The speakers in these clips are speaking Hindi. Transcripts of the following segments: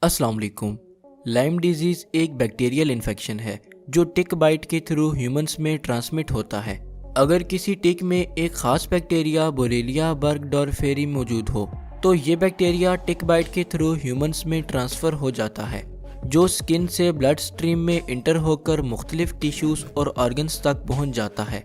अस्सलाम वालेकुम। लाइम डिजीज़ एक बैक्टीरियल इन्फेक्शन है जो टिक बाइट के थ्रू ह्यूमंस में ट्रांसमिट होता है। अगर किसी टिक में एक खास बैक्टीरिया बोरेलिया बर्गडॉर्फेरी मौजूद हो तो ये बैक्टीरिया टिक बाइट के थ्रू ह्यूमंस में ट्रांसफ़र हो जाता है, जो स्किन से ब्लड स्ट्रीम में इंटर होकर मुख्तलिफ टिश्यूज़ और ऑर्गन्स तक पहुंच जाता है।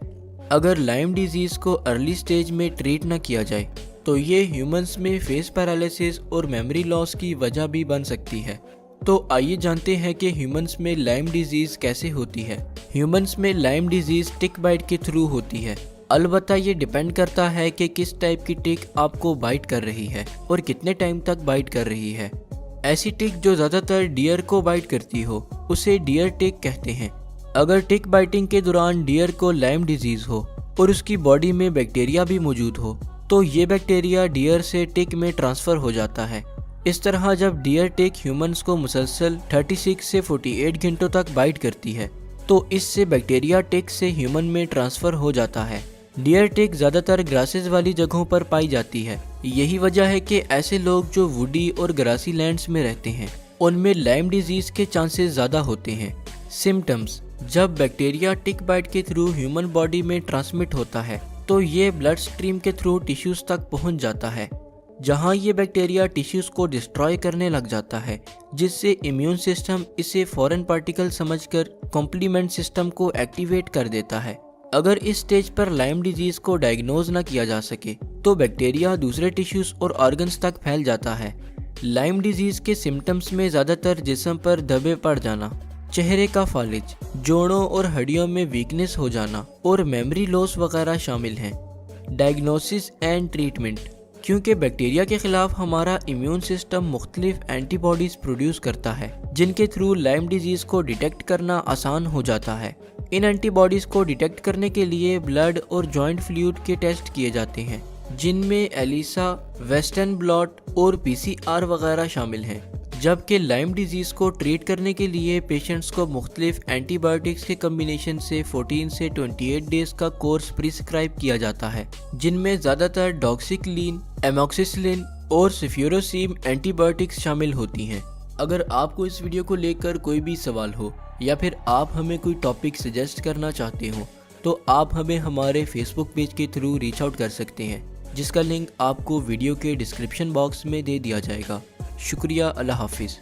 अगर लाइम डिजीज़ को अर्ली स्टेज में ट्रीट न किया जाए तो ये ह्यूमंस में फेस पैरालिसिस और मेमोरी लॉस की वजह भी बन सकती है। तो आइए जानते हैं कि ह्यूमंस में लाइम डिजीज़ कैसे होती है। ह्यूमंस में लाइम डिजीज़ टिक बाइट के थ्रू होती है। अलबत्ता ये डिपेंड करता है कि किस टाइप की टिक आपको बाइट कर रही है और कितने टाइम तक बाइट कर रही है। ऐसी टिक जो ज़्यादातर डियर को बाइट करती हो उसे डियर टिक कहते हैं। अगर टिक बाइटिंग के दौरान डियर को लाइम डिजीज़ हो और उसकी बॉडी में बैक्टीरिया भी मौजूद हो तो ये बैक्टीरिया डियर से टिक में ट्रांसफ़र हो जाता है। इस तरह जब डियर टिक ह्यूमंस को मुसलसल 36 से 48 घंटों तक बाइट करती है तो इससे बैक्टीरिया टिक से ह्यूमन में ट्रांसफ़र हो जाता है। डियर टिक ज़्यादातर ग्रासेस वाली जगहों पर पाई जाती है। यही वजह है कि ऐसे लोग जो वुडी और ग्रासी लैंड्स में रहते हैं उनमें लाइम डिजीज़ के चांसेस ज़्यादा होते हैं। सिम्टम्स: जब बैक्टीरिया टिक बाइट के थ्रू ह्यूमन बॉडी में ट्रांसमिट होता है तो ये ब्लड स्ट्रीम के थ्रू टिश्यूज़ तक पहुंच जाता है, जहां ये बैक्टीरिया टिश्यूज़ को डिस्ट्रॉय करने लग जाता है, जिससे इम्यून सिस्टम इसे फॉरेन पार्टिकल समझकर कॉम्प्लीमेंट सिस्टम को एक्टिवेट कर देता है। अगर इस स्टेज पर लाइम डिजीज़ को डायग्नोज न किया जा सके तो बैक्टीरिया दूसरे टिश्यूज़ और ऑर्गन्स तक फैल जाता है। लाइम डिजीज़ के सिम्टम्स में ज़्यादातर जिस्म पर धब्बे पड़ जाना, चेहरे का फालिज, जोड़ों और हड्डियों में वीकनेस हो जाना और मेमोरी लॉस वगैरह शामिल हैं। डायग्नोसिस एंड ट्रीटमेंट: क्योंकि बैक्टीरिया के खिलाफ हमारा इम्यून सिस्टम मुख्तलिफ एंटीबॉडीज़ प्रोड्यूस करता है जिनके थ्रू लाइम डिजीज़ को डिटेक्ट करना आसान हो जाता है। इन एंटीबॉडीज़ को डिटेक्ट करने के लिए ब्लड और जॉइंट फ्लूइड के टेस्ट किए जाते हैं, जिनमें एलिसा, वेस्टर्न ब्लॉट और PCR वगैरह शामिल हैं। जबकि लाइम डिजीज़ को ट्रीट करने के लिए पेशेंट्स को मुख्तलिफ एंटीबायोटिक्स के कम्बिनेशन से 14 से 28 डेज़ का कोर्स प्रिस्क्राइब किया जाता है, जिनमें ज़्यादातर डॉक्सीक्लिन, एमॉक्सिसिलिन और सेफ्यूरोसीम एंटीबायोटिक्स शामिल होती हैं। अगर आपको इस वीडियो को लेकर कोई भी सवाल हो या फिर आप हमें कोई टॉपिक सजेस्ट करना चाहते हो तो आप हमें हमारे फेसबुक पेज के थ्रू रीच आउट कर सकते हैं, जिसका लिंक आपको वीडियो के डिस्क्रिप्शन बॉक्स में दे दिया जाएगा। शुक्रिया। अल्लाह हाफिज़।